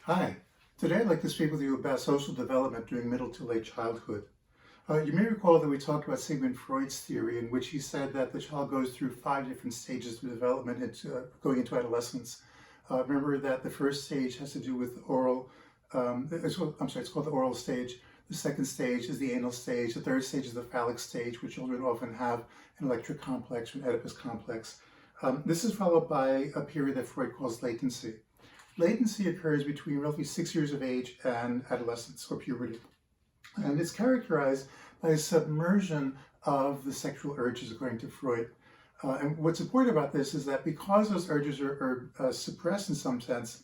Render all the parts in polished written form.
Hi, today I'd like to speak with you about social development during middle to late childhood. You may recall that we talked about Sigmund Freud's theory, in which he said that the child goes through 5 different stages of development going into adolescence. Remember that the first stage has to do with oral, it's called the oral stage. The second stage is the anal stage. The third stage is the phallic stage, where children often have an electric complex or an Oedipus complex. This is followed by a period that Freud calls latency. Latency occurs between roughly 6 years of age and adolescence or puberty. And it's characterized by a submersion of the sexual urges, according to Freud. And what's important about this is that because those urges are suppressed in some sense,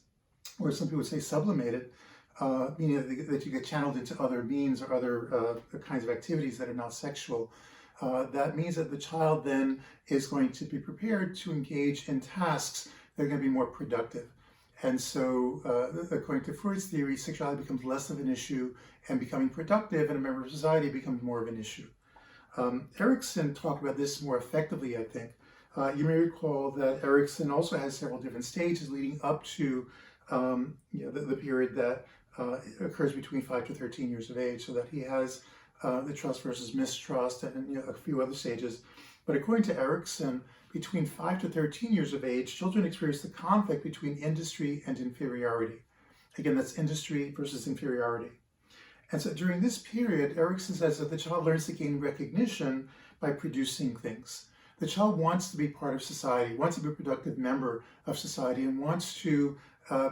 or some people would say sublimated, meaning that you get channeled into other means or other kinds of activities that are not sexual, that means that the child then is going to be prepared to engage in tasks that are going to be more productive. And so, according to Freud's theory, sexuality becomes less of an issue, and becoming productive and a member of society becomes more of an issue. Erikson talked about this more effectively, I think. You may recall that Erikson also has several different stages leading up to the period that occurs between 5 to 13 years of age, so that he has the trust versus mistrust and a few other stages. But according to Erikson, between 5 to 13 years of age, children experience the conflict between industry and inferiority. Again, that's industry versus inferiority. And so during this period, Erikson says that the child learns to gain recognition by producing things. The child wants to be part of society, wants to be a productive member of society, and wants to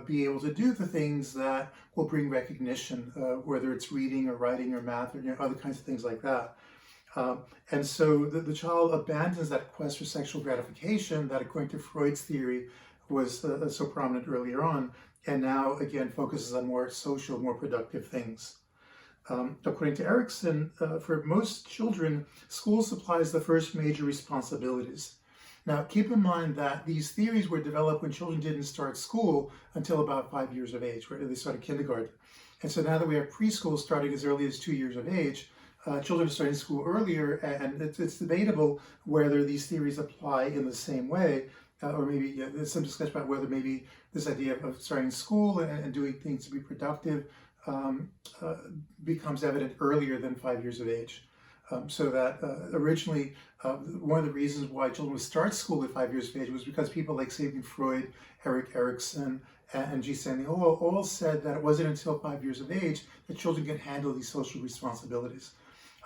be able to do the things that will bring recognition, whether it's reading or writing or math or other kinds of things like that. And so the child abandons that quest for sexual gratification that, according to Freud's theory, was so prominent earlier on, and now again focuses on more social, more productive things. According to Erikson, for most children, school supplies the first major responsibilities. Now, keep in mind that these theories were developed when children didn't start school until about 5 years of age, right? They started kindergarten. And so now that we have preschool starting as early as 2 years of age, children are starting school earlier, and it's debatable whether these theories apply in the same way, or maybe there's some discussion about whether maybe this idea of starting school and doing things to be productive becomes evident earlier than 5 years of age. So that originally, one of the reasons why children would start school at 5 years of age was because people like Sigmund Freud, Erikson, and G. Stanley all said that it wasn't until 5 years of age that children can handle these social responsibilities.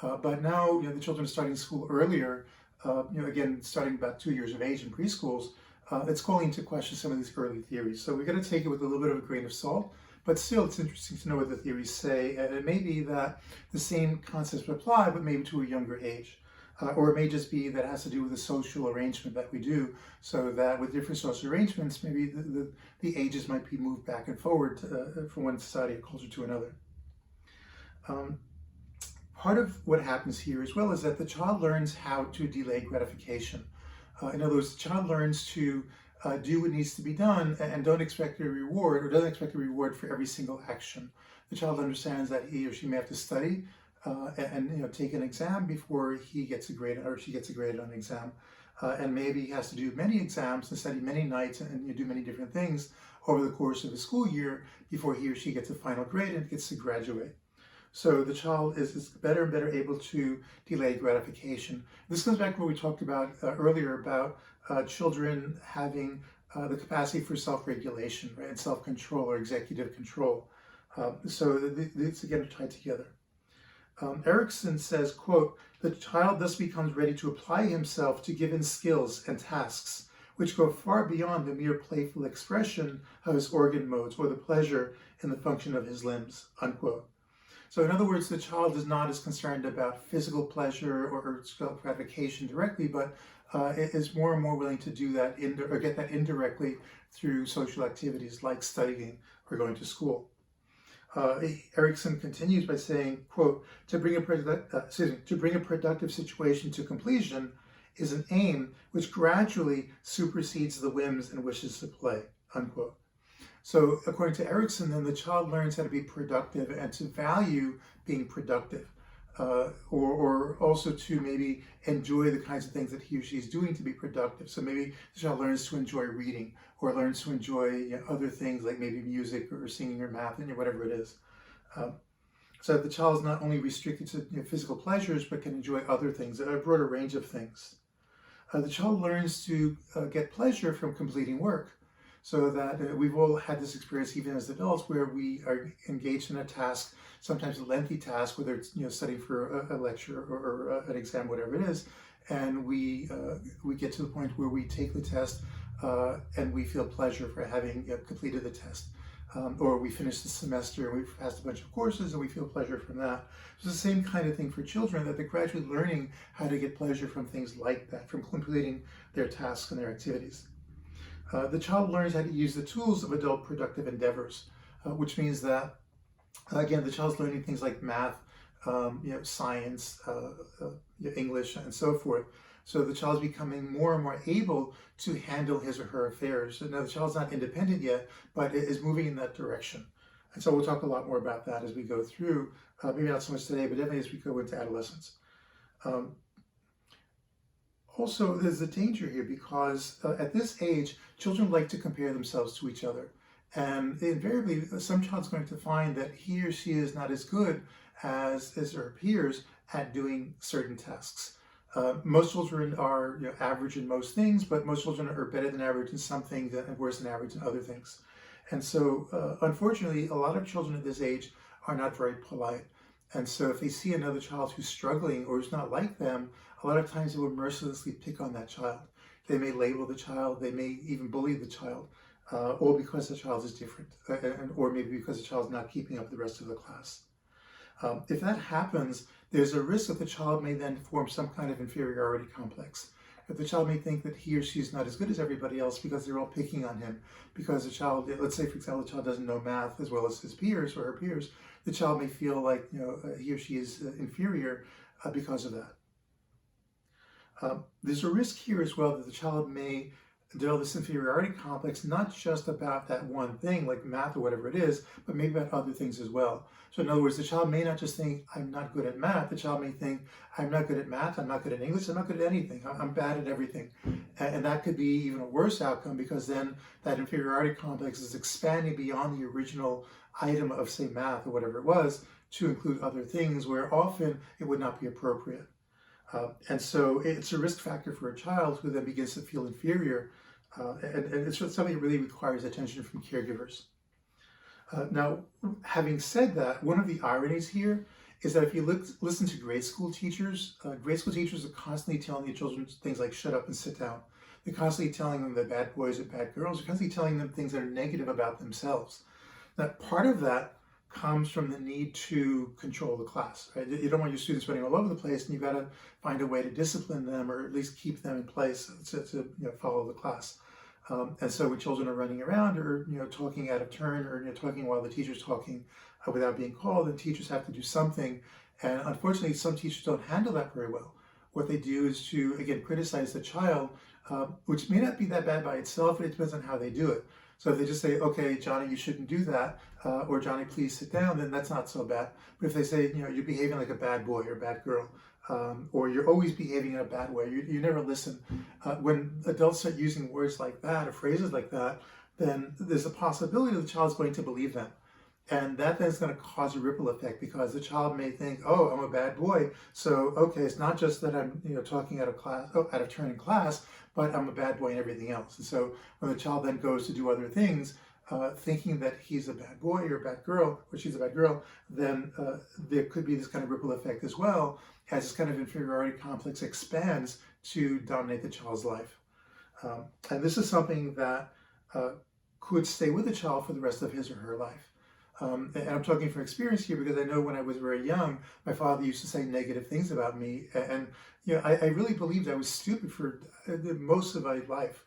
But now, the children are starting school earlier, again, starting about 2 years of age in preschools. It's calling into question some of these early theories. So we've got to take it with a little bit of a grain of salt, but still it's interesting to know what the theories say. And it may be that the same concepts apply, but maybe to a younger age. Or it may just be that it has to do with the social arrangement that we do, so that with different social arrangements, maybe the ages might be moved back and forward from one society or culture to another. Part of what happens here as well is that the child learns how to delay gratification. In other words, the child learns to do what needs to be done and don't expect a reward, or doesn't expect a reward for every single action. The child understands that he or she may have to study and take an exam before he gets a grade or she gets a grade on an exam. And maybe he has to do many exams and study many nights and do many different things over the course of a school year before he or she gets a final grade and gets to graduate. So the child is better and better able to delay gratification. This comes back to what we talked about earlier about children having the capacity for self-regulation, right, and self-control or executive control. So these again are tied together. Erikson says, quote, "The child thus becomes ready to apply himself to given skills and tasks, which go far beyond the mere playful expression of his organ modes or the pleasure in the function of his limbs," unquote. So in other words, the child is not as concerned about physical pleasure or gratification directly, but is more and more willing to do that or get that indirectly through social activities like studying or going to school. Erikson continues by saying, quote, to bring a productive situation to completion is an aim which gradually supersedes the whims and wishes to play," unquote. So according to Erikson, then the child learns how to be productive and to value being productive. or also to maybe enjoy the kinds of things that he or she is doing to be productive. So maybe the child learns to enjoy reading, or learns to enjoy other things like maybe music or singing or math and whatever it is. So that the child is not only restricted to physical pleasures, but can enjoy other things, a broader range of things. The child learns to get pleasure from completing work. So that we've all had this experience even as adults where we are engaged in a task, sometimes a lengthy task, whether it's studying for a lecture or an exam, whatever it is, and we get to the point where we take the test and we feel pleasure for having completed the test. Or we finish the semester and we've passed a bunch of courses and we feel pleasure from that. It's the same kind of thing for children, that they're gradually learning how to get pleasure from things like that, from completing their tasks and their activities. The child learns how to use the tools of adult productive endeavors, which means that, again, the child's learning things like math, science, English, and so forth. So the child's becoming more and more able to handle his or her affairs. So now the child's not independent yet, but it is moving in that direction. And so we'll talk a lot more about that as we go through, maybe not so much today, but definitely as we go into adolescence. Also, there's a danger here because at this age, children like to compare themselves to each other. And invariably, some child's going to find that he or she is not as good as her peers at doing certain tasks. Most children are average in most things, but most children are better than average in some things and worse than average in other things. And so, unfortunately, a lot of children at this age are not very polite. And so if they see another child who's struggling or who's not like them, a lot of times they will mercilessly pick on that child. They may label the child, they may even bully the child, all because the child is different, or maybe because the child's not keeping up with the rest of the class. If that happens, there's a risk that the child may then form some kind of inferiority complex. That the child may think that he or she is not as good as everybody else because they're all picking on him. Because the child, let's say for example, the child doesn't know math as well as his peers or her peers, the child may feel like he or she is inferior because of that. There's a risk here as well that the child may develop this inferiority complex, not just about that one thing like math or whatever it is, but maybe about other things as well. So in other words, the child may not just think, I'm not good at math. The child may think, I'm not good at math, I'm not good at English, I'm not good at anything, I'm bad at everything. And that could be even a worse outcome, because then that inferiority complex is expanding beyond the original item of, say, math or whatever it was, to include other things where often it would not be appropriate. And so it's a risk factor for a child who then begins to feel inferior. And it's something that really requires attention from caregivers. Now, having said that, one of the ironies here is that if you listen to grade school teachers are constantly telling their children things like shut up and sit down. They're constantly telling them they're bad boys or bad girls. They're constantly telling them things that are negative about themselves. Now, part of that comes from the need to control the class, right? You don't want your students running all over the place, and you've got to find a way to discipline them, or at least keep them in place to follow the class. And so when children are running around or talking out of turn, or talking while the teacher's talking without being called, then teachers have to do something. And unfortunately, some teachers don't handle that very well. What they do is to, again, criticize the child, which may not be that bad by itself, but it depends on how they do it. So if they just say, okay, Johnny, you shouldn't do that, or Johnny, please sit down, then that's not so bad. But if they say, you're behaving like a bad boy or a bad girl, or you're always behaving in a bad way, you never listen. When adults start using words like that or phrases like that, then there's a possibility the child's going to believe them. And that then is going to cause a ripple effect, because the child may think, oh, I'm a bad boy. So, okay, it's not just that I'm talking out of turn in class, but I'm a bad boy and everything else. And so when the child then goes to do other things, thinking that he's a bad boy or a bad girl, or she's a bad girl, then there could be this kind of ripple effect as well, as this kind of inferiority complex expands to dominate the child's life. And this is something that could stay with the child for the rest of his or her life. And I'm talking from experience here, because I know when I was very young, my father used to say negative things about me. And I really believed I was stupid for most of my life.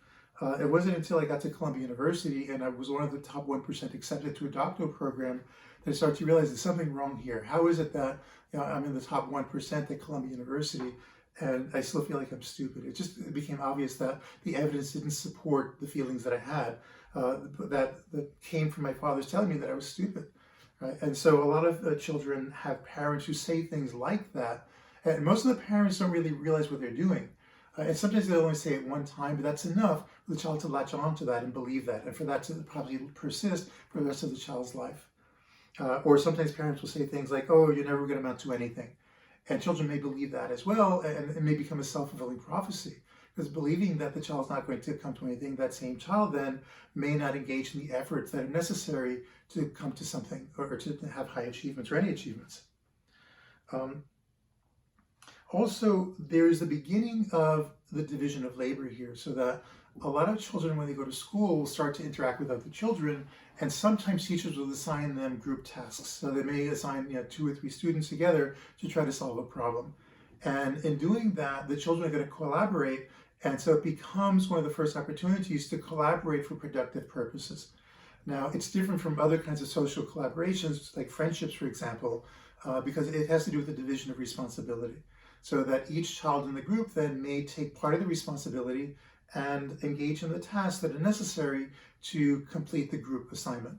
It wasn't until I got to Columbia University and I was one of the top 1% accepted to a doctoral program that I started to realize there's something wrong here. How is it that I'm in the top 1% at Columbia University and I still feel like I'm stupid? It became obvious that the evidence didn't support the feelings that I had that came from my father's telling me that I was stupid. right? And so a lot of children have parents who say things like that, and most of the parents don't really realize what they're doing. And sometimes they'll only say it one time, but that's enough for the child to latch on to that and believe that, and for that to probably persist for the rest of the child's life. Or sometimes parents will say things like, oh, you're never going to amount to anything. And children may believe that as well, and it may become a self-fulfilling prophecy. Because believing that the child's not going to come to anything, that same child then may not engage in the efforts that are necessary to come to something, or to have high achievements or any achievements. Also, there's the beginning of the division of labor here, so that a lot of children, when they go to school, will start to interact with other children, and sometimes teachers will assign them group tasks. So they may assign 2 or 3 students together to try to solve a problem. And in doing that, the children are going to collaborate, and so it becomes one of the first opportunities to collaborate for productive purposes. Now, it's different from other kinds of social collaborations, like friendships, for example, because it has to do with the division of responsibility. So that each child in the group then may take part of the responsibility and engage in the tasks that are necessary to complete the group assignment.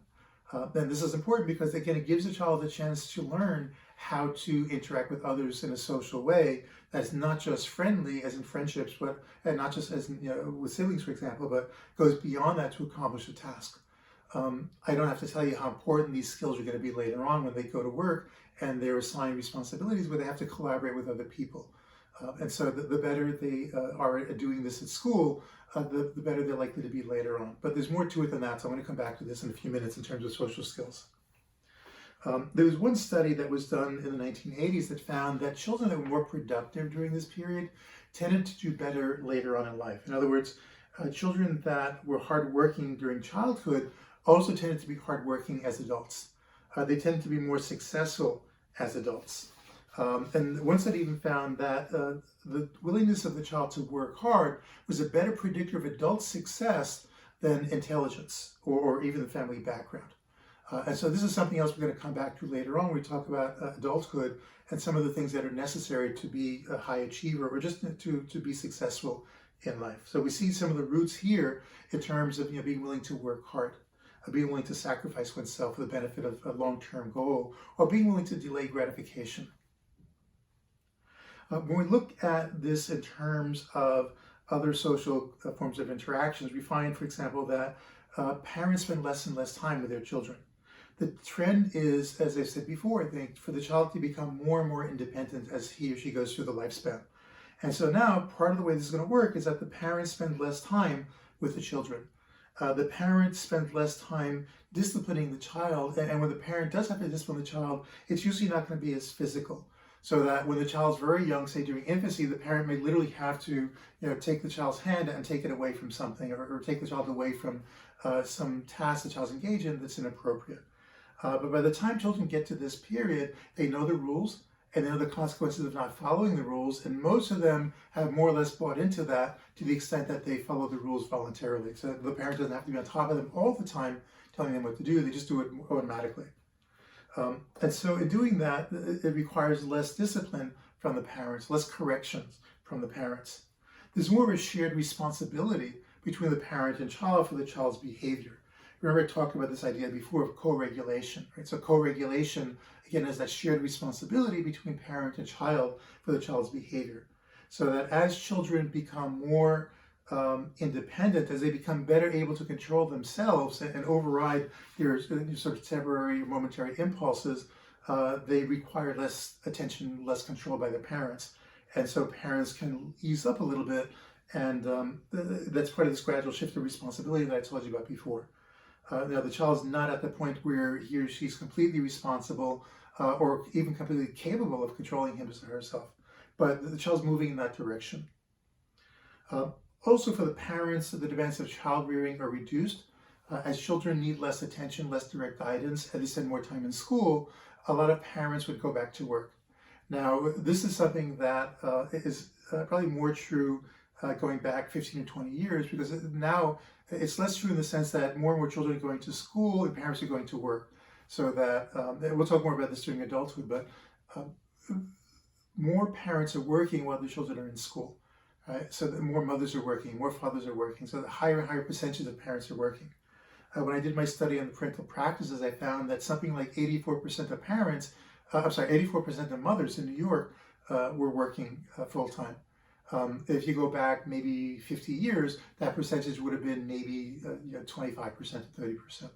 Then this is important because, again, it gives the child a chance to learn how to interact with others in a social way that's not just friendly, as in friendships, but and not just as in, with siblings, for example, but goes beyond that to accomplish a task. I don't have to tell you how important these skills are going to be later on when they go to work and they're assigned responsibilities where they have to collaborate with other people. And so the better they are at doing this at school, the better they're likely to be later on. But there's more to it than that, so I'm going to come back to this in a few minutes in terms of social skills. There was one study that was done in the 1980s that found that children that were more productive during this period tended to do better later on in life. In other words, children that were hardworking during childhood also tended to be hardworking as adults. They tended to be more successful as adults. And one study even found that the willingness of the child to work hard was a better predictor of adult success than intelligence or even the family background. And so this is something else we're going to come back to later on when we talk about adulthood and some of the things that are necessary to be a high achiever or just to be successful in life. So we see some of the roots here in terms of being willing to work hard, being willing to sacrifice oneself for the benefit of a long-term goal, or being willing to delay gratification. When we look at this in terms of other social forms of interactions, we find, for example, that parents spend less and less time with their children. The trend is, as I said before, I think, for the child to become more and more independent as he or she goes through the lifespan. And so now, part of the way this is going to work is that the parents spend less time with the children. The parents spend less time disciplining the child, and when the parent does have to discipline the child, it's usually not going to be as physical. So that when the child's very young, say during infancy, the parent may literally have to take the child's hand and take it away from something, or take the child away from some task the child's engaged in that's inappropriate. But by the time children get to this period, they know the rules and they know the consequences of not following the rules, and most of them have more or less bought into that to the extent that they follow the rules voluntarily. So the parent doesn't have to be on top of them all the time telling them what to do, they just do it automatically. And so in doing that, it requires less discipline from the parents, less corrections from the parents. There's more of a shared responsibility between the parent and child for the child's behavior. Remember I talked about this idea before of co-regulation, right? So co-regulation, again, is that shared responsibility between parent and child for the child's behavior. So that as children become more independent, as they become better able to control themselves and override their sort of temporary or momentary impulses, they require less attention, less control by their parents. And so parents can ease up a little bit, and that's part of this gradual shift of responsibility that I told you about before. Now, the child's not at the point where he or she's completely responsible or even completely capable of controlling him or herself, but the child's moving in that direction. Also, for the parents, the demands of child rearing are reduced. As children need less attention, less direct guidance, and they spend more time in school, a lot of parents would go back to work. Now, this is something that is probably more true going back 15 or 20 years, because now it's less true in the sense that more and more children are going to school and parents are going to work. So that, we'll talk more about this during adulthood, but more parents are working while their children are in school. Right? So that more mothers are working, more fathers are working, so the higher and higher percentage of parents are working. when I did my study on the parental practices, I found that something like 84% of parents, 84% of mothers in New York were working full-time. If you go back maybe 50 years, that percentage would have been maybe 25% to 30%.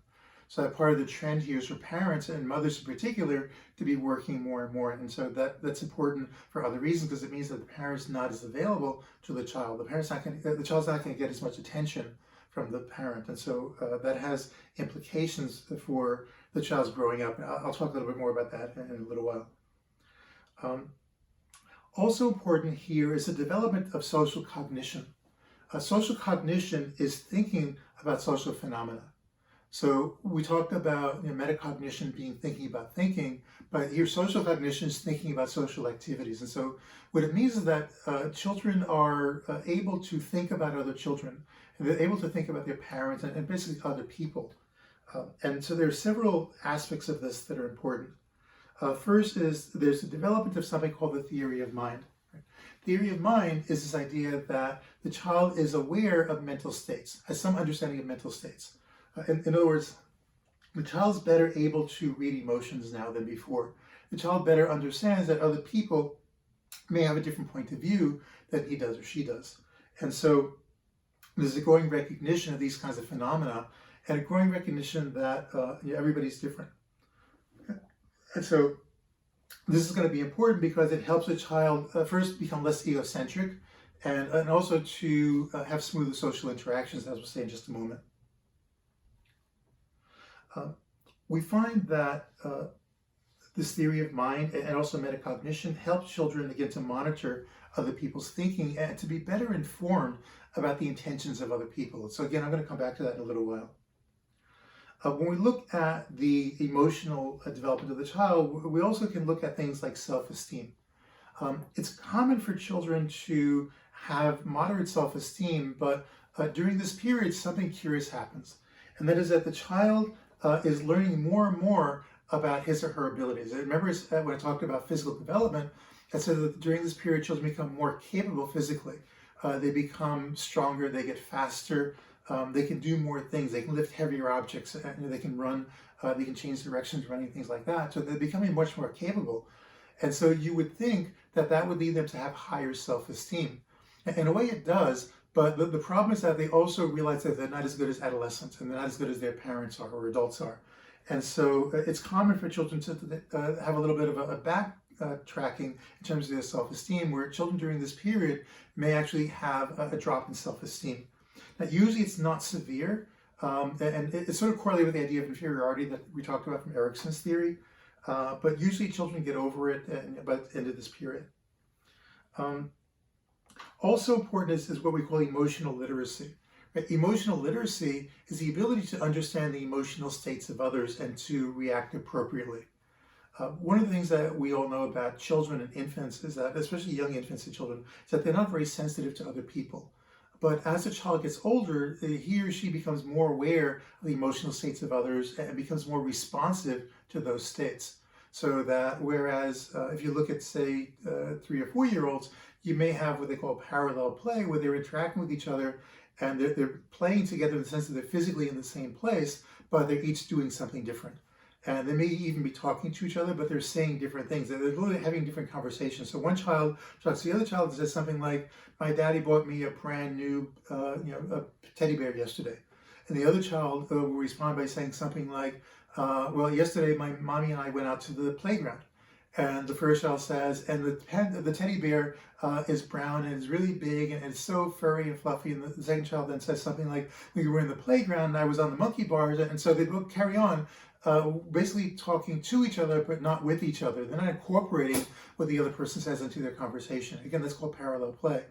So that part of the trend here is for parents and mothers in particular to be working more and more. And so that's important for other reasons, because it means that the parent's not as available to the child. The child's not going to get as much attention from the parent. And so that has implications for the child's growing up. And I'll talk a little bit more about that in a little while. Also important here is the development of social cognition. Social cognition is thinking about social phenomena. So we talked about metacognition being thinking about thinking, but here social cognition is thinking about social activities. And so what it means is that children are able to think about other children, and they're able to think about their parents and basically other people. And so there are several aspects of this that are important. First is there's the development of something called the theory of mind. Theory of mind is this idea that the child is aware of mental states, has some understanding of mental states. In other words, the child's better able to read emotions now than before. The child better understands that other people may have a different point of view than he does or she does. And so there's a growing recognition of these kinds of phenomena and a growing recognition that everybody's different. And so this is going to be important because it helps a child first become less egocentric and also to have smoother social interactions, as we'll say in just a moment. We find that this theory of mind and also metacognition helps children again to monitor other people's thinking and to be better informed about the intentions of other people. So again, I'm going to come back to that in a little while. When we look at the emotional development of the child, we also can look at things like self-esteem. It's common for children to have moderate self-esteem, but during this period, something curious happens. And that is that the child is learning more and more about his or her abilities. Remember when I talked about physical development, I said that during this period, children become more capable physically. They become stronger, they get faster, they can do more things, they can lift heavier objects, they can run, they can change directions, running, things like that. So they're becoming much more capable. And so you would think that that would lead them to have higher self-esteem. In a way it does, but the problem is that they also realize that they're not as good as adolescents and they're not as good as their parents are or adults are. And so it's common for children to have a little bit of a backtracking in terms of their self-esteem, where children during this period may actually have a drop in self-esteem. Now, usually it's not severe, and it's sort of correlated with the idea of inferiority that we talked about from ERIKSON'S theory, but usually children get over it by the end of this period. Also important is what we call emotional literacy. Right? Emotional literacy is the ability to understand the emotional states of others and to react appropriately. One of the things that we all know about children and infants is that, especially young infants and children, is that they're not very sensitive to other people. But as a child gets older, he or she becomes more aware of the emotional states of others and becomes more responsive to those states. So that whereas if you look at, say, 3 or 4 year olds, you may have what they call parallel play, where they're interacting with each other and they're playing together in the sense that they're physically in the same place, but they're each doing something different. And they may even be talking to each other, but they're saying different things. They're literally having different conversations. So one child talks to the other child and says something like, "My daddy bought me a brand new a teddy bear yesterday." And the other child will respond by saying something like, "Well, yesterday my mommy and I went out to the playground." And the first child says, "And the teddy bear is brown and is really big and it's so furry and fluffy." And the second child then says something like, "We were in the playground and I was on the monkey bars." And so they both carry on basically talking to each other, but not with each other. They're not incorporating what the other person says into their conversation. Again, that's called parallel play.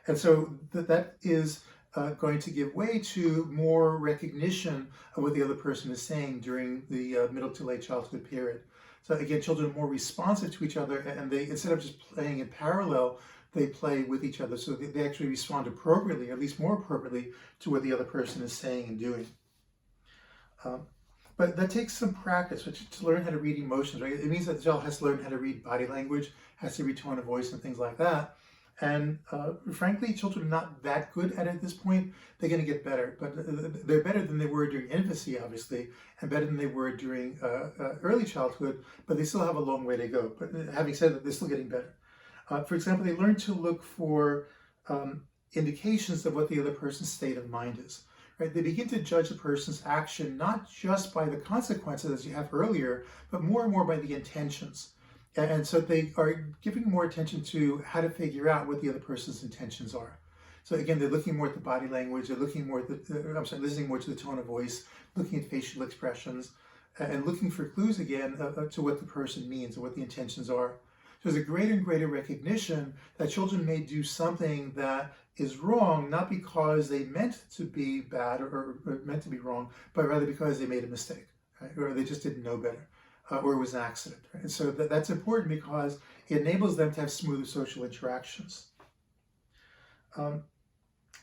And so that is going to give way to more recognition of what the other person is saying during the middle to late childhood period. So again, children are more responsive to each other, and they, instead of just playing in parallel, they play with each other. So they actually respond appropriately, at least more appropriately, to what the other person is saying and doing. But that takes some practice, to learn how to read emotions, right? It means that the child has to learn how to read body language, has to read tone of voice and things like that. And frankly, children are not that good at it at this point. They're going to get better, but they're better than they were during infancy, obviously, and better than they were during early childhood, but they still have a long way to go. But having said that, they're still getting better. For example, they learn to look for indications of what the other person's state of mind is. Right? They begin to judge a person's action not just by the consequences as you have earlier, but more and more by the intentions. And so they are giving more attention to how to figure out what the other person's intentions are. So again, they're looking more at the body language, they're looking more at listening more to the tone of voice, looking at facial expressions, and looking for clues again to what the person means and what the intentions are. There's a greater and greater recognition that children may do something that is wrong, not because they meant to be bad or meant to be wrong, but rather because they made a mistake, right? Or they just didn't know better, or it was an accident. Right? And so that's important because it enables them to have smoother social interactions.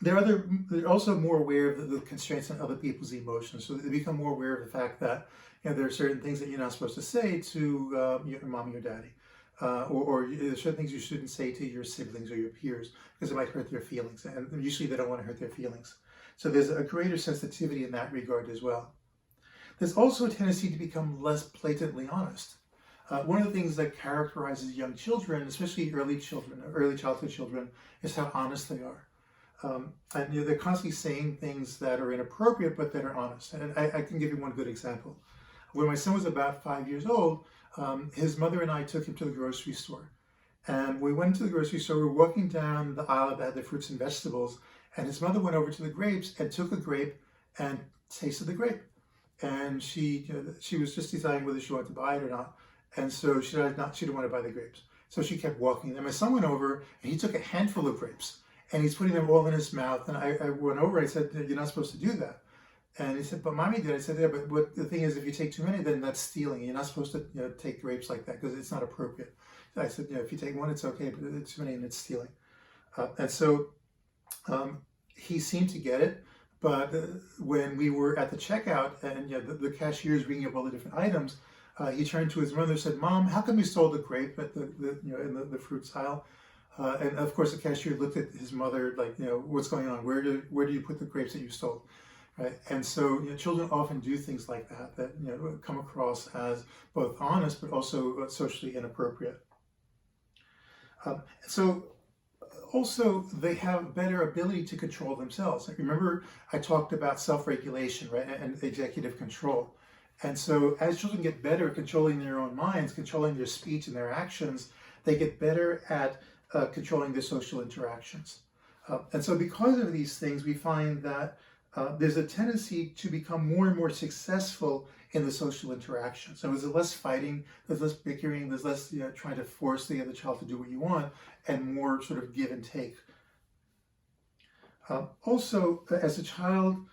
They're also more aware of the constraints on other people's emotions, so they become more aware of the fact that there are certain things that you're not supposed to say to your mom or daddy. Or there's certain things you shouldn't say to your siblings or your peers because it might hurt their feelings, and usually they don't want to hurt their feelings. So there's a greater sensitivity in that regard as well. There's also a tendency to become less blatantly honest. One of the things that characterizes young children, especially early childhood children, is how honest they are. And they're constantly saying things that are inappropriate, but that are honest. And I can give you one good example. When my son was about 5 years old, his mother and I took him to the grocery store. And we went to the grocery store, we were walking down the aisle that had the fruits and vegetables, and his mother went over to the grapes and took a grape and tasted the grape. And she was just deciding whether she wanted to buy it or not. And so she didn't want to buy the grapes. So she kept walking. And my son went over and he took a handful of grapes and he's putting them all in his mouth. And I went over, I said, "You're not supposed to do that." And he said, "But Mommy did." I said, "Yeah, but the thing is, if you take too many, then that's stealing. You're not supposed to take grapes like that because it's not appropriate." I said, "If you take one, it's okay, but it's too many and it's stealing." And so he seemed to get it. But when we were at the checkout and the cashier is reading up all the different items, he turned to his mother and said, "Mom, how come you stole the grape at in the fruits aisle?" And of course, the cashier looked at his mother like, "What's going on? Where do you put the grapes that you stole?" Right? And so children often do things like that come across as both honest but also socially inappropriate. So also they have better ability to control themselves. Like, remember I talked about self-regulation, right, and executive control. And so as children get better at controlling their own minds, controlling their speech and their actions, they get better at controlling their social interactions. And so because of these things, we find that there's a tendency to become more and more successful in the social interaction. So there's less fighting, there's less bickering, there's less trying to force the other child to do what you want, and more sort of give and take. Also, as a child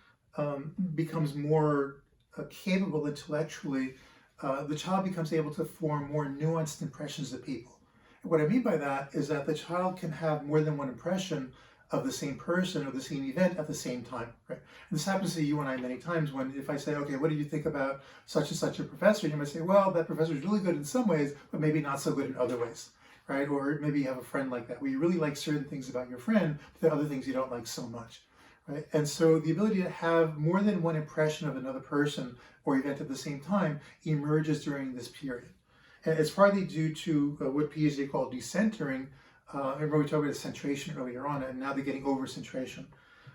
becomes more capable intellectually, the child becomes able to form more nuanced impressions of people. And what I mean by that is that the child can have more than one impression of the same person or the same event at the same time, right? And this happens to you and I many times when if I say, "Okay, what do you think about such and such a professor?" You might say, "Well, that professor is really good in some ways, but maybe not so good in other ways," right? Or maybe you have a friend like that, where you really like certain things about your friend, but there are other things you don't like so much, right? And so the ability to have more than one impression of another person or event at the same time emerges during this period. And it's partly due to what Piaget called decentering. Remember we talked about centration earlier on, and now they're getting over-centration.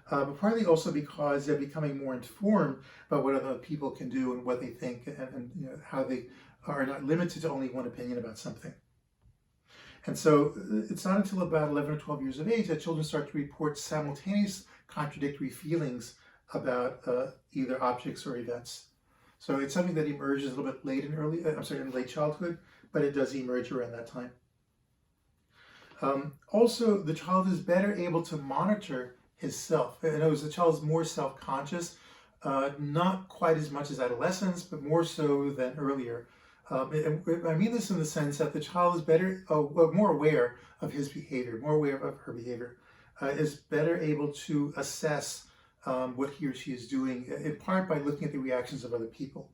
But partly also because they're becoming more informed about what other people can do and what they think, and how they are not limited to only one opinion about something. And so it's not until about 11 or 12 years of age that children start to report simultaneous contradictory feelings about either objects or events. So it's something that emerges a little bit late in late childhood, but it does emerge around that time. Also, the child is better able to monitor his self. In other words, the child is more self-conscious, not quite as much as adolescence, but more so than earlier. I mean this in the sense that the child is more aware of his behavior, more aware of her behavior, is better able to assess what he or she is doing, in part by looking at the reactions of other people.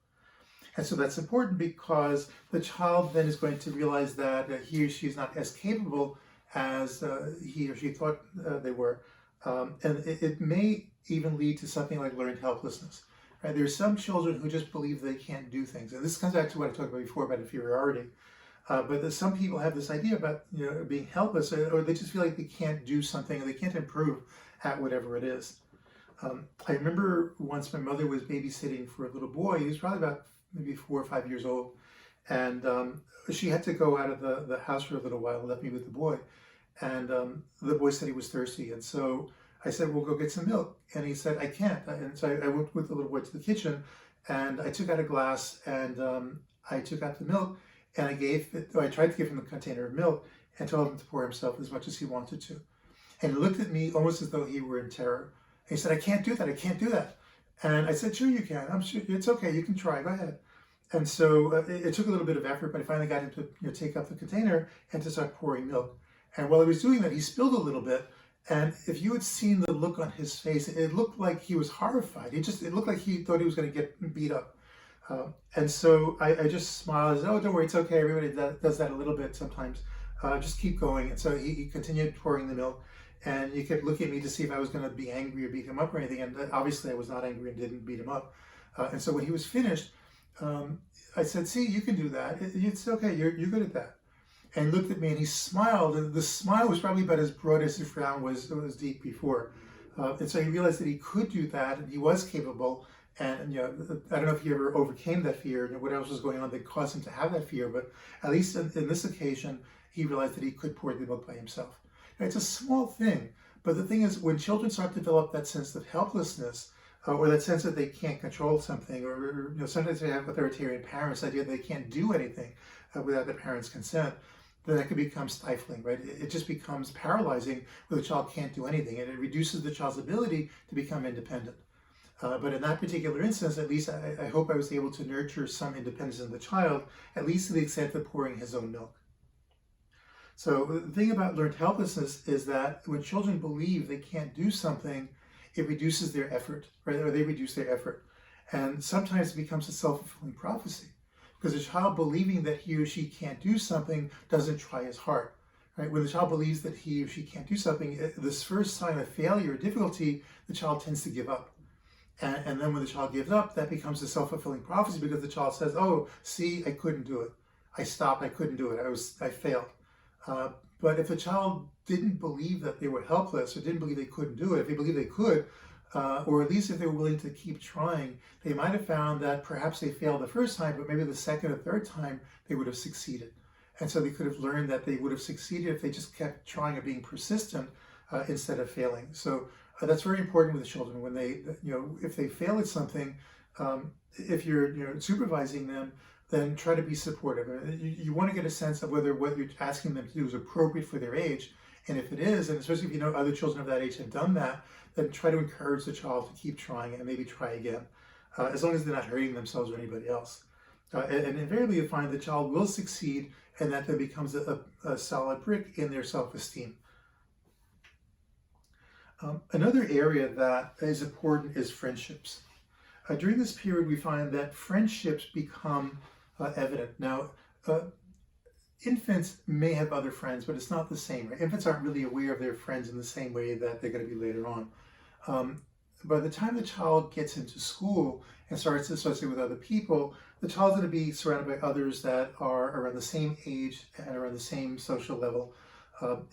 And so that's important because the child then is going to realize that he or she is not as capable as he or she thought they were. And it may even lead to something like learned helplessness. Right? There's some children who just believe they can't do things. And this comes back to what I talked about before about inferiority. But some people have this idea about being helpless, or they just feel like they can't do something, or they can't improve at whatever it is. I remember once my mother was babysitting for a little boy. He was probably about maybe 4 or 5 years old. And she had to go out of the house for a little while and left me with the boy. And the boy said he was thirsty. And so I said, well, go get some milk. And he said, I can't. And so I went with the little boy to the kitchen, and I took out a glass, and I took out the milk, and I tried to give him a container of milk and told him to pour himself as much as he wanted to. And he looked at me almost as though he were in terror. And he said, I can't do that. I can't do that. And I said, sure you can. I'm sure it's okay. You can try. Go ahead. And so it took a little bit of effort, but I finally got him to take up the container and to start pouring milk. And while he was doing that, he spilled a little bit. And if you had seen the look on his face, it looked like he was horrified. It looked like he thought he was going to get beat up. And so I just smiled and said, oh, don't worry, it's okay. Everybody does that a little bit sometimes. Just keep going. And so he continued pouring the milk. And he kept looking at me to see if I was going to be angry or beat him up or anything. And obviously I was not angry and didn't beat him up. And so when he was finished, I said, see, you can do that. It's okay. You're good at that. And he looked at me and he smiled. And the smile was probably about as broad as his frown was deep before. And so he realized that he could do that and he was capable. And I don't know if he ever overcame that fear and what else was going on that caused him to have that fear. But at least in this occasion, he realized that he could pour the milk by himself. And it's a small thing. But the thing is, when children start to develop that sense of helplessness, or that sense that they can't control something, or sometimes they have authoritarian parents, the idea that they can't do anything without the parents' consent, then that can become stifling, right? It just becomes paralyzing where the child can't do anything, and it reduces the child's ability to become independent. But in that particular instance, at least I hope I was able to nurture some independence in the child, at least to the extent of pouring his own milk. So the thing about learned helplessness is that when children believe they can't do something, it reduces their effort, right? Or they reduce their effort. And sometimes it becomes a self-fulfilling prophecy because a child believing that he or she can't do something doesn't try as hard, right? When the child believes that he or she can't do something, this first sign of failure or difficulty, the child tends to give up. And then when the child gives up, that becomes a self-fulfilling prophecy because the child says, oh, see, I couldn't do it. I stopped, I couldn't do it, I failed. But if a child didn't believe that they were helpless or didn't believe they couldn't do it, if they believed they could, or at least if they were willing to keep trying, they might have found that perhaps they failed the first time, but maybe the second or third time they would have succeeded. And so they could have learned that they would have succeeded if they just kept trying or being persistent instead of failing. So that's very important with the children when they, if they fail at something, if you're supervising them, then try to be supportive. You want to get a sense of whether what you're asking them to do is appropriate for their age. And if it is, and especially if you know other children of that age have done that, then try to encourage the child to keep trying and maybe try again, as long as they're not hurting themselves or anybody else. And invariably you find the child will succeed and that then becomes a solid brick in their self-esteem. Another area that is important is friendships. During this period, we find that friendships become evident. Now, infants may have other friends, but it's not the same, right? Infants aren't really aware of their friends in the same way that they're going to be later on. By the time the child gets into school and starts to associate with other people, the child's going to be surrounded by others that are around the same age and around the same social level.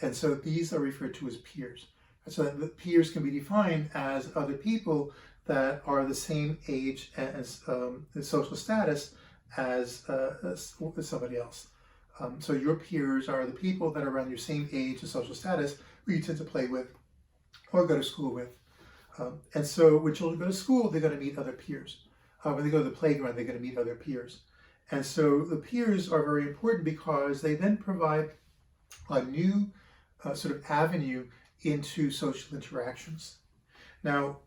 And so these are referred to as peers. So that the peers can be defined as other people that are the same age and social status as somebody else. So your peers are the people that are around your same age and social status who you tend to play with or go to school with. And so when children go to school, they're going to meet other peers. When they go to the playground, they're going to meet other peers. And so the peers are very important because they then provide a new sort of avenue into social interactions. Now,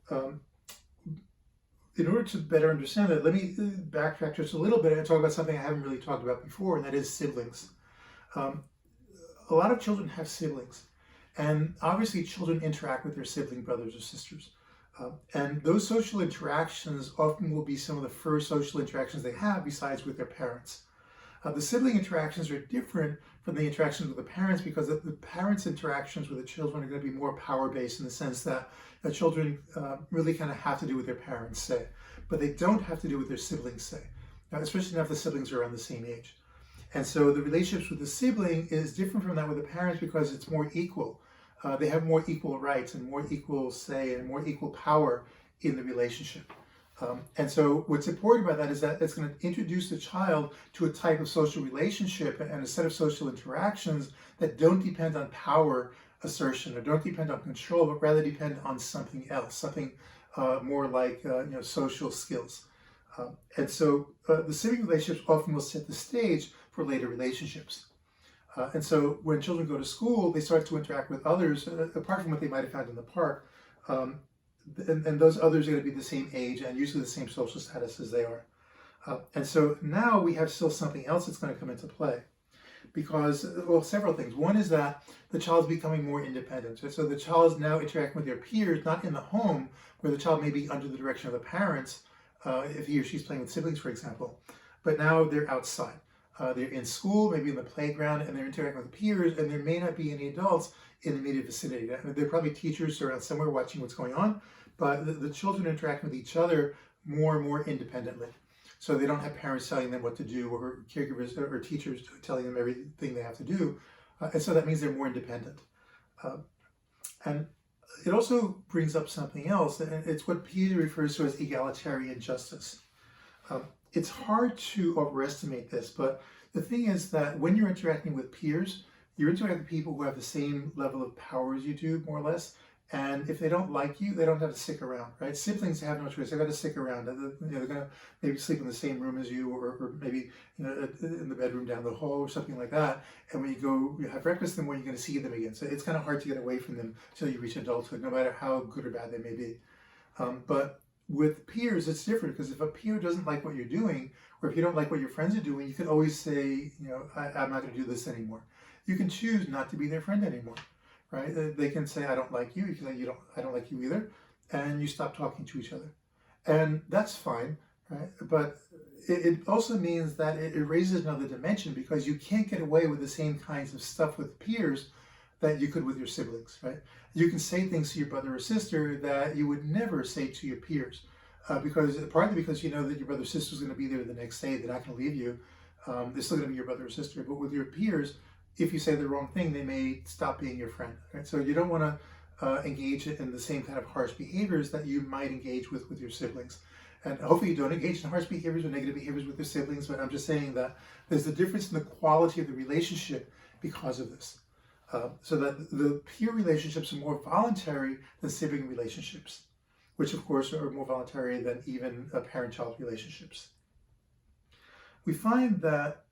in order to better understand that, let me backtrack just a little bit and talk about something I haven't really talked about before, and that is siblings. A lot of children have siblings, and obviously children interact with their sibling brothers or sisters. And those social interactions often will be some of the first social interactions they have besides with their parents. The sibling interactions are different from the interactions with the parents because the parents' interactions with the children are going to be more power-based in the sense that the children really kind of have to do what their parents say, but they don't have to do what their siblings say, especially if the siblings are around the same age. And so the relationships with the sibling is different from that with the parents because it's more equal. They have more equal rights and more equal say and more equal power in the relationship. And so what's important about that is that it's going to introduce the child to a type of social relationship and a set of social interactions that don't depend on power assertion or don't depend on control, but rather depend on something else, something more like social skills. And so the sibling relationships often will set the stage for later relationships. And so when children go to school, they start to interact with others, apart from what they might have found in the park. And those others are going to be the same age and usually the same social status as they are. And so now we have still something else that's going to come into play. Because, well, several things. One is that the child's becoming more independent. So the child is now interacting with their peers, not in the home, where the child may be under the direction of the parents, if he or she's playing with siblings, for example. But now they're outside. They're in school, maybe in the playground, and they're interacting with peers, and there may not be any adults in the immediate vicinity. There are probably teachers around somewhere watching what's going on, but the children interact with each other more and more independently. So they don't have parents telling them what to do or caregivers or teachers telling them everything they have to do. And so that means they're more independent. And it also brings up something else, and it's what Peter refers to as egalitarian justice. It's hard to overestimate this, but the thing is that when you're interacting with peers, you're interacting with people who have the same level of power as you do, more or less. And if they don't like you, they don't have to stick around, right? Siblings have no choice. They've got to stick around. They're going to maybe sleep in the same room as you, or maybe in the bedroom down the hall or something like that. And when you have breakfast, then when you're going to see them again. So it's kind of hard to get away from them until you reach adulthood, no matter how good or bad they may be. But with peers, it's different because if a peer doesn't like what you're doing, or if you don't like what your friends are doing, you can always say, I'm not going to do this anymore. You can choose not to be their friend anymore. Right? They can say, I don't like you. You can say, I don't like you either. And you stop talking to each other. And that's fine, right? But it also means that it raises another dimension because you can't get away with the same kinds of stuff with peers that you could with your siblings, right? You can say things to your brother or sister that you would never say to your peers. Partly because you know that your brother or sister is going to be there the next day. They're not going to leave you. They're still going to be your brother or sister. But with your peers, if you say the wrong thing, they may stop being your friend. Right? So you don't want to engage in the same kind of harsh behaviors that you might engage with your siblings. And hopefully you don't engage in harsh behaviors or negative behaviors with your siblings, but I'm just saying that there's a difference in the quality of the relationship because of this. So that the peer relationships are more voluntary than sibling relationships, which of course are more voluntary than even parent-child relationships. We find that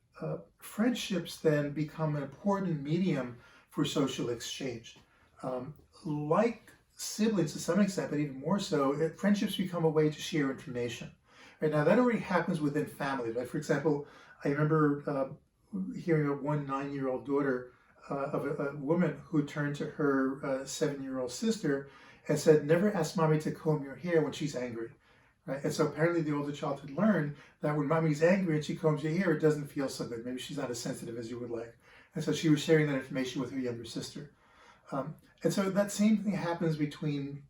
friendships then become an important medium for social exchange. Like siblings to some extent, but even more so, friendships become a way to share information. Right now, that already happens within families. Right? For example, I remember hearing of one 9-year-old daughter of a woman who turned to her 7-year-old sister and said, never ask mommy to comb your hair when she's angry. Right? And so apparently the older child had learned that when mommy's angry and she combs your hair, it doesn't feel so good. Maybe she's not as sensitive as you would like. And so she was sharing that information with her younger sister. And so that same thing happens between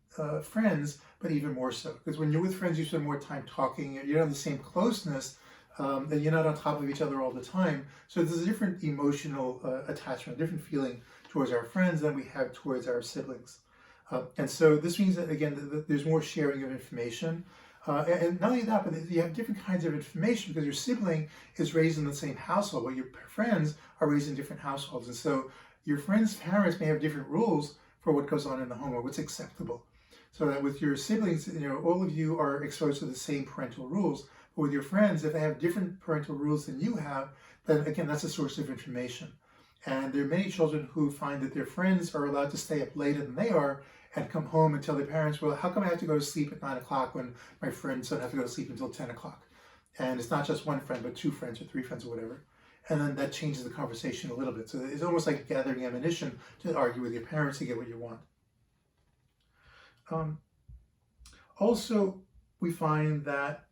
friends, but even more so. Because when you're with friends, you spend more time talking, you're not the same closeness, and you're not on top of each other all the time. So there's a different emotional attachment, a different feeling towards our friends than we have towards our siblings. And so this means that, again, that there's more sharing of information. And not only that, but you have different kinds of information because your sibling is raised in the same household, while your friends are raised in different households. And so your friends' parents may have different rules for what goes on in the home or what's acceptable. So that with your siblings, all of you are exposed to the same parental rules. But with your friends, if they have different parental rules than you have, then again, that's a source of information. And there are many children who find that their friends are allowed to stay up later than they are and come home and tell their parents, well, how come I have to go to sleep at 9 o'clock when my friends don't have to go to sleep until 10 o'clock? And it's not just one friend, but 2 friends or 3 friends or whatever. And then that changes the conversation a little bit. So it's almost like gathering ammunition to argue with your parents to get what you want. Also, we find that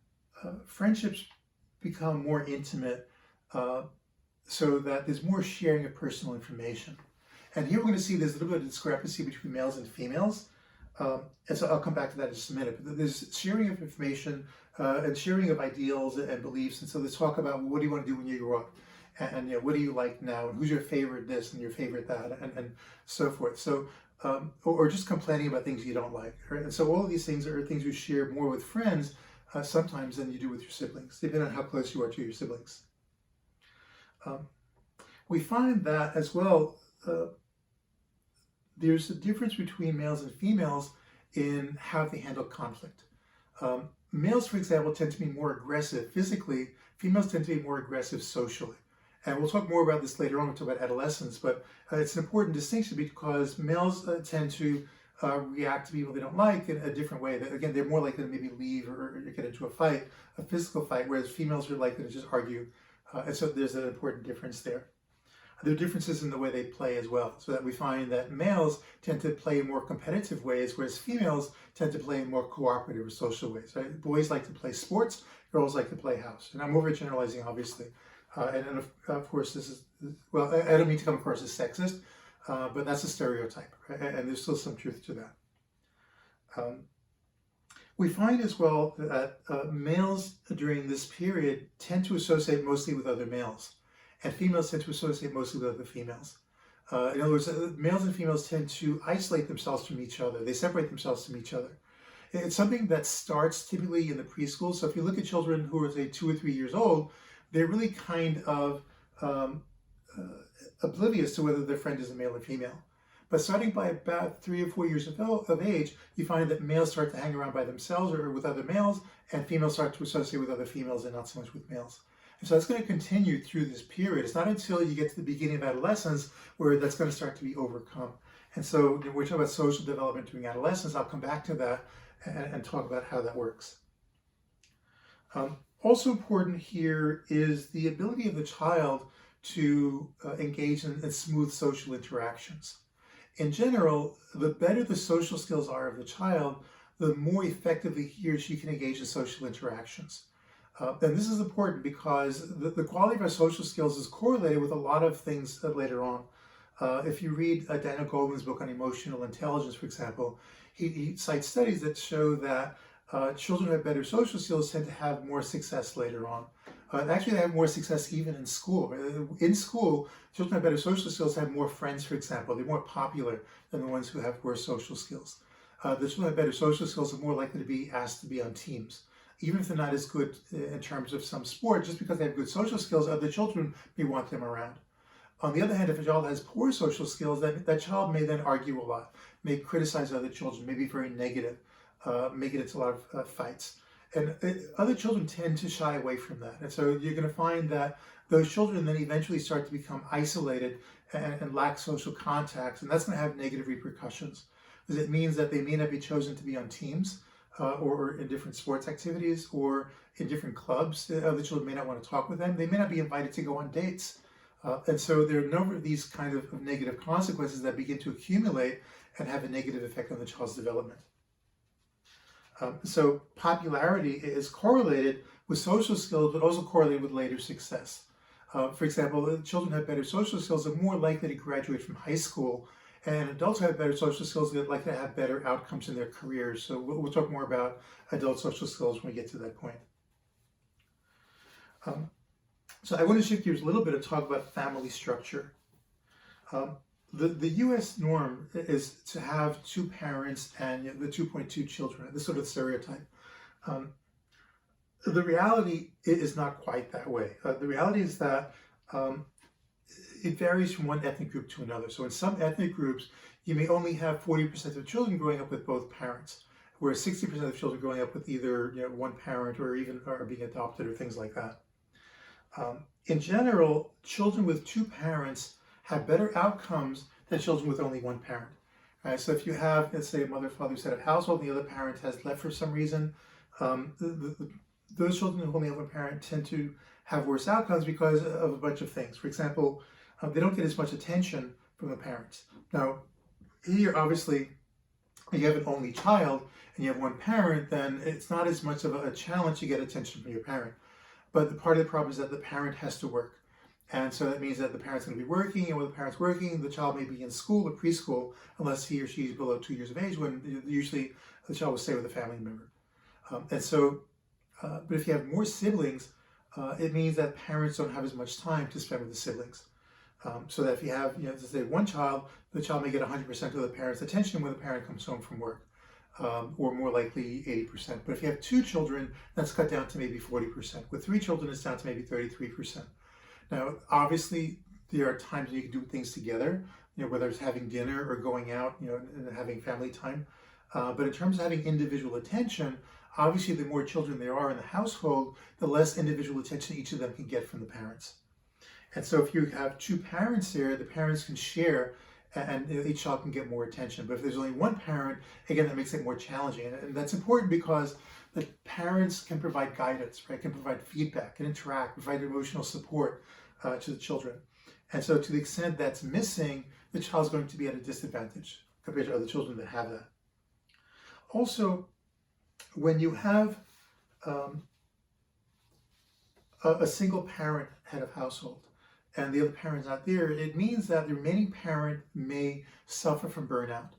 friendships become more intimate so that there's more sharing of personal information. And here we're going to see there's a little bit of discrepancy between males and females. And so I'll come back to that in just a minute. But there's sharing of information and sharing of ideals and beliefs. And so let's talk about what do you want to do when you grow up? And what do you like now? And who's your favorite this and your favorite that? And so forth. So, or just complaining about things you don't like. Right? And so all of these things are things you share more with friends sometimes than you do with your siblings, depending on how close you are to your siblings. We find that as well, there's a difference between males and females in how they handle conflict. Males, for example, tend to be more aggressive physically. Females tend to be more aggressive socially. And we'll talk more about this later on when we talk about adolescence, but it's an important distinction because males tend to react to people they don't like in a different way. Again, they're more likely to maybe leave or get into a fight, a physical fight, whereas females are likely to just argue. And so there's an important difference there. There are differences in the way they play as well, so that we find that males tend to play in more competitive ways, whereas females tend to play in more cooperative or social ways. Right? Boys like to play sports, girls like to play house. And I'm overgeneralizing, obviously. And of course, this is, well, I don't mean to come across as sexist, but that's a stereotype, right? And there's still some truth to that. We find as well that males during this period tend to associate mostly with other males, and females tend to associate mostly with other females. In other words, males and females tend to isolate themselves from each other. They separate themselves from each other. It's something that starts typically in the preschool. So if you look at children who are, say, 2 or 3 years old, they're really kind of oblivious to whether their friend is a male or female. But starting by about 3 or 4 years of age, you find that males start to hang around by themselves or with other males, and females start to associate with other females and not so much with males. And so that's going to continue through this period. It's not until you get to the beginning of adolescence where that's going to start to be overcome. And so when we're talking about social development during adolescence, I'll come back to that and talk about how that works. Also important here is the ability of the child to engage in smooth social interactions. In general, the better the social skills are of the child, the more effectively he or she can engage in social interactions. And this is important because the quality of our social skills is correlated with a lot of things later on. If you read Daniel Goleman's book on emotional intelligence, for example, he cites studies that show that children who have better social skills tend to have more success later on. Actually, they have more success even in school. In school, children who have better social skills have more friends, for example. They're more popular than the ones who have worse social skills. The children who have better social skills are more likely to be asked to be on teams. Even if they're not as good in terms of some sport, just because they have good social skills, other children may want them around. On the other hand, if a child has poor social skills, that child may then argue a lot, may criticize other children, may be very negative, may get into a lot of fights. And other children tend to shy away from that. And so you're going to find that those children then eventually start to become isolated and lack social contacts. And that's going to have negative repercussions, because it means that they may not be chosen to be on teams or in different sports activities or in different clubs. The other children may not want to talk with them. They may not be invited to go on dates. And so there are a number of these kind of negative consequences that begin to accumulate and have a negative effect on the child's development. So popularity is correlated with social skills, but also correlated with later success. For example, children who have better social skills are more likely to graduate from high school, and adults who have better social skills are likely to have better outcomes in their careers. So we'll talk more about adult social skills when we get to that point. So I want to shift gears a little bit and talk about family structure. The U.S. norm is to have 2 parents and the 2.2 children, this sort of stereotype. The reality is not quite that way. The reality is that it varies from one ethnic group to another. So in some ethnic groups, you may only have 40% of children growing up with both parents, whereas 60% of children growing up with either one parent or even are being adopted or things like that. In general, children with 2 parents have better outcomes than children with only 1 parent. Right? So if you have, let's say, a mother-father set of household and the other parent has left for some reason, those children who only have 1 parent tend to have worse outcomes because of a bunch of things. For example, they don't get as much attention from the parents. Now, here, obviously, if you have an only child and you have 1 parent, then it's not as much of a challenge to get attention from your parent. But part of the problem is that the parent has to work. And so that means that the parent's going to be working, and when the parent's working, the child may be in school or preschool, unless he or she is below 2 years of age, when usually the child will stay with a family member. But if you have more siblings, it means that parents don't have as much time to spend with the siblings. So that if you have, let's say one child, the child may get 100% of the parent's attention when the parent comes home from work, or more likely 80%. But if you have 2 children, that's cut down to maybe 40%. With 3 children, it's down to maybe 33%. Now, obviously, there are times when you can do things together, whether it's having dinner or going out, and having family time. But in terms of having individual attention, obviously, the more children there are in the household, the less individual attention each of them can get from the parents. And so if you have 2 parents there, the parents can share, and each child can get more attention. But if there's only one parent, again, that makes it more challenging. And that's important because the parents can provide guidance, right? Can provide feedback, can interact, provide emotional support to the children. And so to the extent that's missing, the child's going to be at a disadvantage compared to other children that have that. Also, when you have a single parent head of household and the other parent's not there, it means that the remaining parent may suffer from burnout.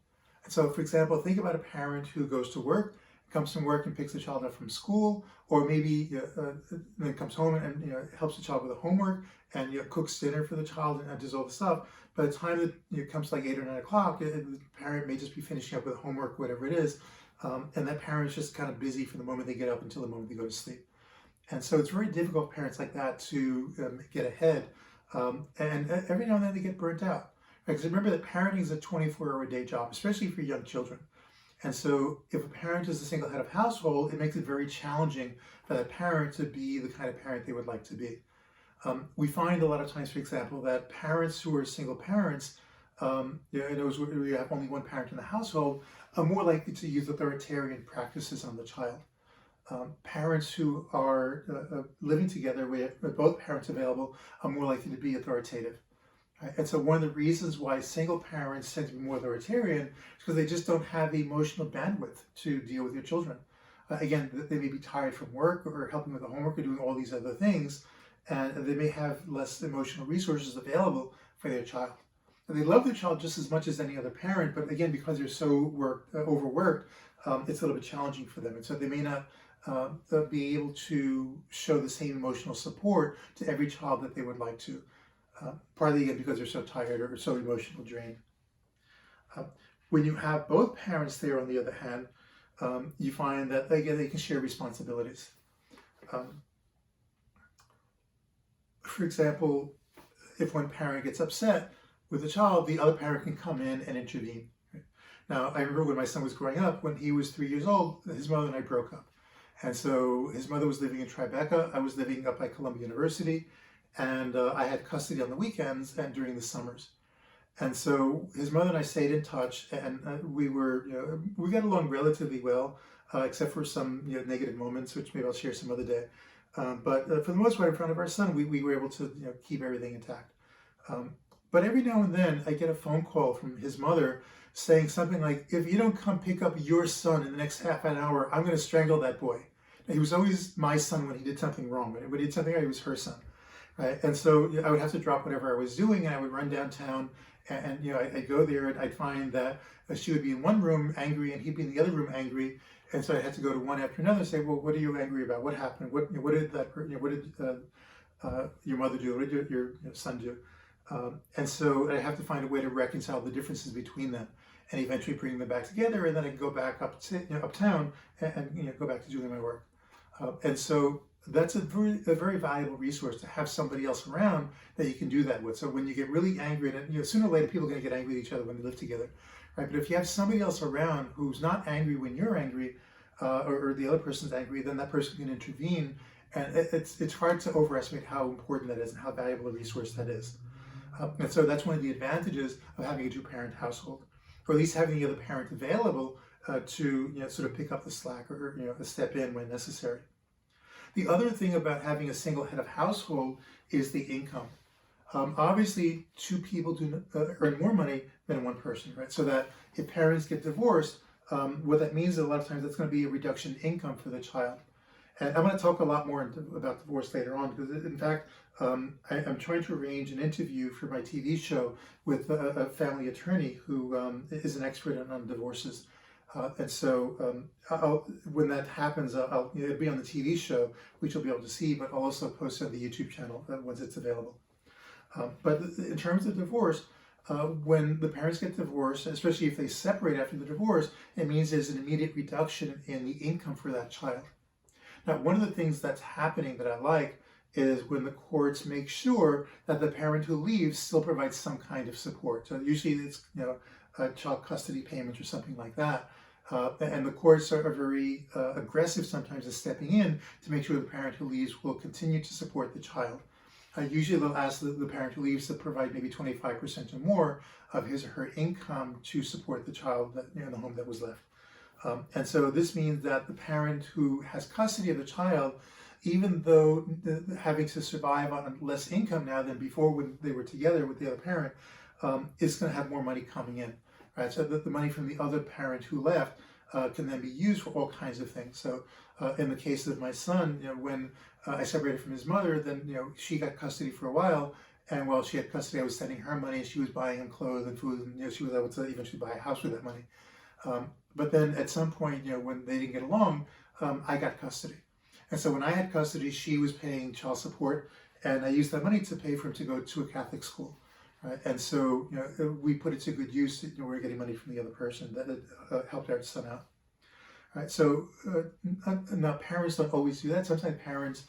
And so, for example, think about a parent who goes to work, comes from work and picks the child up from school, or maybe then comes home and helps the child with the homework and cooks dinner for the child and does all the stuff. By the time that it comes to like 8 or 9 o'clock, the parent may just be finishing up with homework, whatever it is, and that parent's just kind of busy from the moment they get up until the moment they go to sleep. And so it's very difficult for parents like that to get ahead, and every now and then they get burnt out. Because remember that parenting is a 24-hour-a-day job, especially for young children. And so if a parent is a single head of household, it makes it very challenging for that parent to be the kind of parent they would like to be. We find a lot of times, for example, that parents who are single parents, those where you have only one parent in the household, are more likely to use authoritarian practices on the child. Parents who are living together with both parents available are more likely to be authoritative. Right? And so one of the reasons why single parents tend to be more authoritarian is because they just don't have the emotional bandwidth to deal with their children. Again, they may be tired from work or helping with the homework or doing all these other things, and they may have less emotional resources available for their child. And they love their child just as much as any other parent, but again, because they're so overworked, it's a little bit challenging for them. And so they may not be able to show the same emotional support to every child that they would like to, partly again because they're so tired or so emotional drained. When you have both parents there, on the other hand, you find that again they can share responsibilities. For example, if one parent gets upset with a child, the other parent can come in and intervene. Right? Now, I remember when my son was growing up, when he was 3 years old, his mother and I broke up. And so his mother was living in Tribeca, I was living up at Columbia University, and I had custody on the weekends and during the summers. And so his mother and I stayed in touch, and we got along relatively well, except for some negative moments, which maybe I'll share some other day. But for the most part, in front of our son, we were able to keep everything intact. But every now and then, I get a phone call from his mother saying something like, "If you don't come pick up your son in the next half an hour, I'm going to strangle that boy." Now, he was always my son when he did something wrong. When he did something right, he was her son. Right? And so I would have to drop whatever I was doing, and I would run downtown, and I'd go there, and I'd find that she would be in one room angry, and he'd be in the other room angry. And so I had to go to one after another and say, "Well, what are you angry about? What happened? What did that? What did your mother do? What did your son do?" And so I have to find a way to reconcile the differences between them, and eventually bring them back together. And then I can go back uptown and go back to doing my work. And so that's a very valuable resource to have somebody else around that you can do that with. So when you get really angry, and sooner or later people are going to get angry with each other when they live together, right? But if you have somebody else around who's not angry when you're angry, or the other person's angry, then that person can intervene. And it's hard to overestimate how important that is and how valuable a resource that is. And so that's one of the advantages of having a 2-parent household, or at least having the other parent available to sort of pick up the slack or step in when necessary. The other thing about having a single head of household is the income. Obviously, 2 people do earn more money than one person, right? So that if parents get divorced, what that means is a lot of times that's going to be a reduction in income for the child. And I'm going to talk a lot more about divorce later on because, in fact, I'm trying to arrange an interview for my TV show with a family attorney who is an expert on divorces. And so when that happens, it'll be on the TV show, which you'll be able to see, but I'll also post it on the YouTube channel once it's available. But in terms of divorce, when the parents get divorced, especially if they separate after the divorce, it means there's an immediate reduction in the income for that child. Now, one of the things that's happening that I like is when the courts make sure that the parent who leaves still provides some kind of support. So usually it's a child custody payment or something like that. And the courts are very aggressive sometimes in stepping in to make sure the parent who leaves will continue to support the child. Usually they'll ask the parent who leaves to provide maybe 25% or more of his or her income to support the child in the home that was left. And so this means that the parent who has custody of the child, even though having to survive on less income now than before when they were together with the other parent, is going to have more money coming in, right? So that the money from the other parent who left can then be used for all kinds of things. So in the case of my son, when I separated from his mother, then she got custody for a while, and while she had custody, I was sending her money, and she was buying him clothes and food, and she was able to eventually buy a house with that money. But then at some point, when they didn't get along, I got custody. And so when I had custody, she was paying child support, and I used that money to pay for him to go to a Catholic school. Right? And so we put it to good use. We were getting money from the other person that helped our son out. Right? So now parents don't always do that. Sometimes parents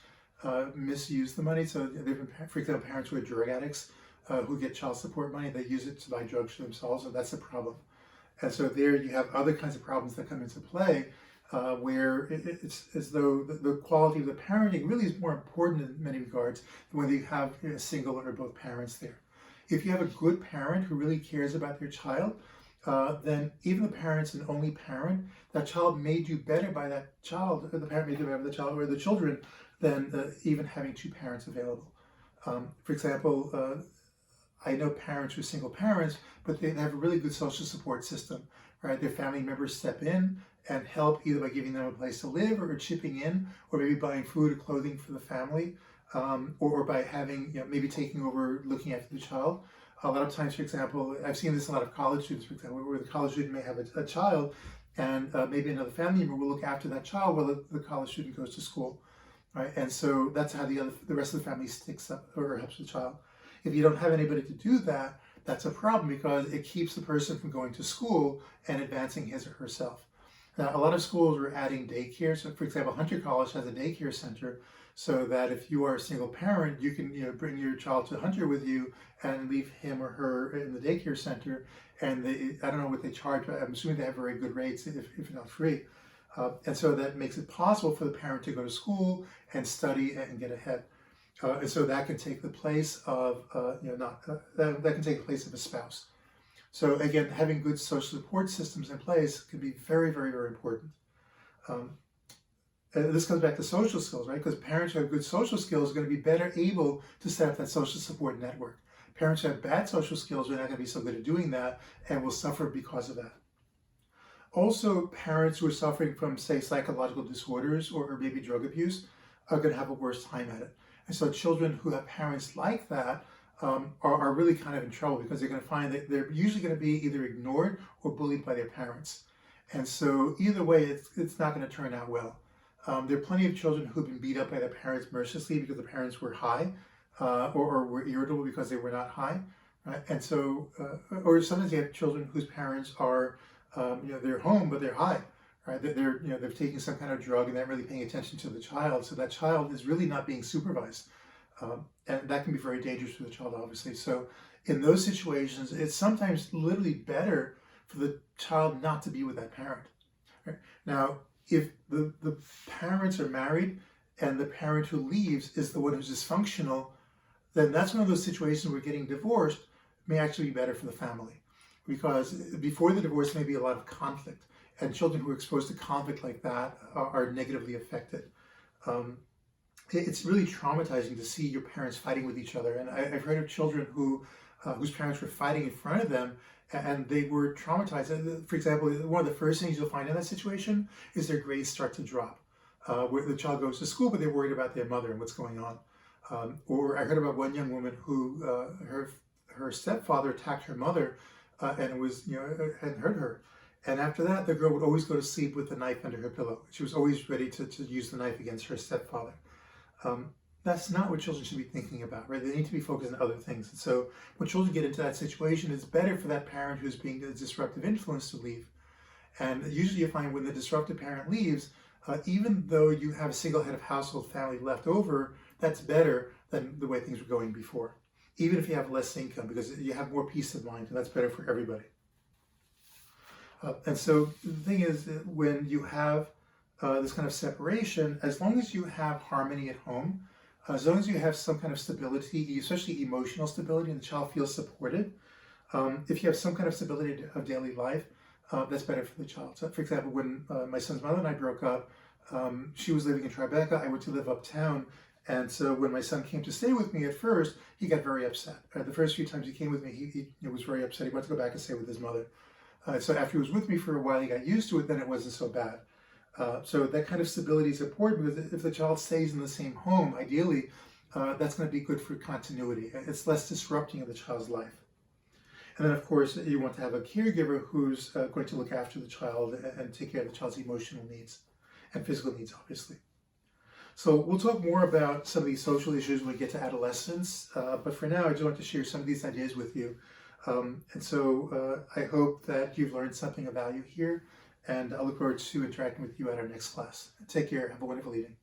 misuse the money. So there have been, for example, parents who are drug addicts who get child support money. They use it to buy drugs for themselves, and that's a problem. And so there you have other kinds of problems that come into play where it's as though the quality of the parenting really is more important in many regards than whether you have a single or both parents there. If you have a good parent who really cares about their child, then even the parent's an only parent, that child may do better by that child, or the parent may do better by the child or the children than even having two parents available. For example, I know parents who are single parents, but they have a really good social support system, right? Their family members step in and help either by giving them a place to live or chipping in, or maybe buying food or clothing for the family, or by having, maybe taking over looking after the child. A lot of times, for example, I've seen this in a lot of college students, for example, where the college student may have a child and maybe another family member will look after that child while the college student goes to school, right? And so that's how the rest of the family sticks up or helps the child. If you don't have anybody to do that, that's a problem because it keeps the person from going to school and advancing his or herself. Now, a lot of schools are adding daycare. So, for example, Hunter College has a daycare center so that if you are a single parent, you can bring your child to Hunter with you and leave him or her in the daycare center. And I don't know what they charge, but I'm assuming they have very good rates, if not free. And so that makes it possible for the parent to go to school and study and get ahead. And so that can take the place of, that can take the place of a spouse. So again, having good social support systems in place can be very, very, very important. This comes back to social skills, right? Because parents who have good social skills are going to be better able to set up that social support network. Parents who have bad social skills are not going to be so good at doing that and will suffer because of that. Also, parents who are suffering from, say, psychological disorders or maybe drug abuse are going to have a worse time at it. And so children who have parents like that are really kind of in trouble because they're going to find that they're usually going to be either ignored or bullied by their parents. And so either way, it's not going to turn out well. There are plenty of children who've been beat up by their parents mercilessly because the parents were high or were irritable because they were not high. Right? And so, or sometimes you have children whose parents are, they're home, but they're high. Right? They're taking some kind of drug and they're not really paying attention to the child. So that child is really not being supervised. And that can be very dangerous for the child, obviously. So in those situations, it's sometimes literally better for the child not to be with that parent. Right? Now, if the parents are married and the parent who leaves is the one who's dysfunctional, then that's one of those situations where getting divorced may actually be better for the family. Because before the divorce may be a lot of conflict, and children who are exposed to conflict like that are negatively affected. It's really traumatizing to see your parents fighting with each other. And I've heard of children whose parents were fighting in front of them and they were traumatized. For example, one of the first things you'll find in that situation is their grades start to drop. where the child goes to school, but they're worried about their mother and what's going on. Or I heard about one young woman who her stepfather attacked her mother and was had hurt her. And after that, the girl would always go to sleep with the knife under her pillow. She was always ready to use the knife against her stepfather. That's not what children should be thinking about, right? They need to be focused on other things. And so when children get into that situation, it's better for that parent who's being the disruptive influence to leave. And usually you find when the disruptive parent leaves, even though you have a single head of household family left over, that's better than the way things were going before. Even if you have less income, because you have more peace of mind, and that's better for everybody. And so the thing is that when you have this kind of separation, as long as you have harmony at home, as long as you have some kind of stability, especially emotional stability, and the child feels supported, if you have some kind of stability of daily life, that's better for the child. So, for example, when my son's mother and I broke up, she was living in Tribeca, I went to live uptown, and so when my son came to stay with me at first, he got very upset. The first few times he came with me, he was very upset. He wanted to go back and stay with his mother. So after he was with me for a while, he got used to it, then it wasn't so bad. So that kind of stability is important, because if the child stays in the same home, ideally, that's going to be good for continuity. It's less disrupting of the child's life. And then, of course, you want to have a caregiver who's going to look after the child and take care of the child's emotional needs and physical needs, obviously. So we'll talk more about some of these social issues when we get to adolescence. But for now, I just want to share some of these ideas with you. And so I hope that you've learned something of value here. And I look forward to interacting with you at our next class. Take care. Have a wonderful evening.